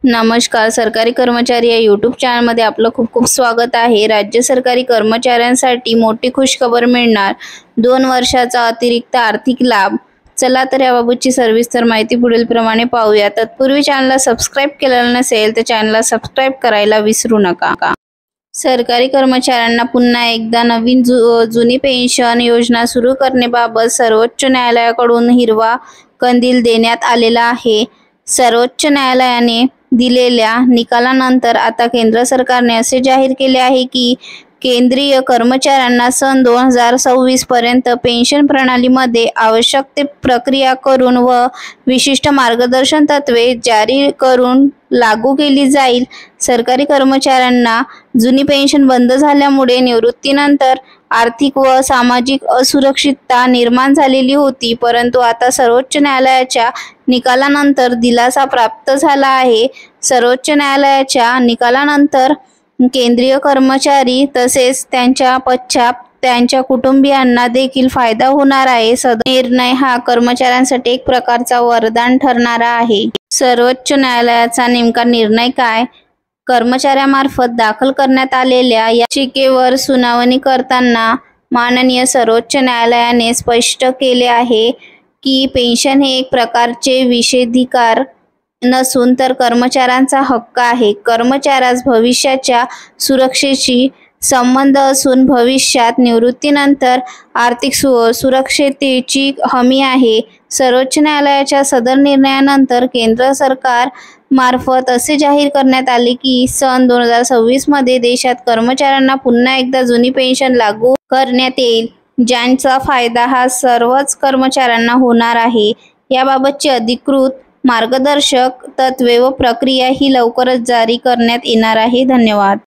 नमस्कार. सरकारी कर्मचारी या यूट्यूब चॅनलमध्ये आपलं खूप खूप स्वागत आहे. राज्य सरकारी कर्मचाऱ्यांसाठी मोठी खुशखबर मिळणार 2 वर्षाचा अतिरिक्त आर्थिक लाभ. चला तर याबाबतची सविस्तर माहिती पुढील प्रमाणे पाहूया. तत्पूर्वी चॅनलला सबस्क्राईब केलेलं नसेल तर चॅनलला सबस्क्राईब करायला विसरू नका. सरकारी कर्मचाऱ्यांना पुन्हा एकदा नवीन जुनी पेन्शन योजना सुरू करण्याबाबत सर्वोच्च न्यायालयाकडून हिरवा कंदील देण्यात आलेला आहे. सर्वोच्च न्यायालयाने दिलेल्या निकालानंतर आता केंद्र सरकारने असे जाहीर केले आहे की केंद्रीय कर्मचाऱ्यांना सन 2026 पर्यंत पेन्शन प्रणालीमध्ये आवश्यक ते प्रक्रिया करून व विशिष्ट मार्गदर्शन तत्त्वे जारी करून लागू केली जाईल. सरकारी कर्मचाऱ्यांना जुनी पेन्शन बंद झाल्यामुळे निवृत्तीनंतर आर्थिक व सामाजिक असुरक्षितता निर्माण झालेली होती, परंतु आता सर्वोच्च न्यायालयाच्या निकालानंतर दिलासा प्राप्त झाला आहे. सर्वोच्च न्यायालयाच्या निकालानंतर केंद्रीय कर्मचारी तसेच त्यांच्या पश्चात त्यांच्या कुटुंबियांना देखील फायदा होणार आहे. सदर निर्णय हा कर्मचाऱ्यांसाठी एक प्रकारचा वरदान ठरणारा आहे. सर्वोच्च न्यायालयाचा नेमका निर्णय काय? कर्मचाऱ्यामार्फत दाखल करण्यात आलेल्या याचिकेवर सुनावणी करताना माननीय सर्वोच्च न्यायालयाने स्पष्ट केले आहे की पेन्शन हे एक प्रकारचे विशेषाधिकार नसून तर कर्मचाऱ्यांचा हक्क आहे. कर्मचाऱ्यास भविष्याच्या सुरक्षेशी संबंध असून भविष्यात निवृत्तीनंतर आर्थिक सुरक्षिततेची हमी आहे. सर्वोच्च न्यायालयाच्या सदर निर्णयानंतर केंद्र सरकार मार्फत असे जाहीर करण्यात आले की सन 2026 मध्ये देशात कर्मचाऱ्यांना पुन्हा एकदा जुनी पेन्शन लागू करण्यात येईल, ज्यांचा फायदा हा सर्वच कर्मचाऱ्यांना होणार आहे. याबाबतची अधिकृत मार्गदर्शक तत्त्वे व प्रक्रिया ही लवकरच जारी करण्यात येणार आहे. धन्यवाद.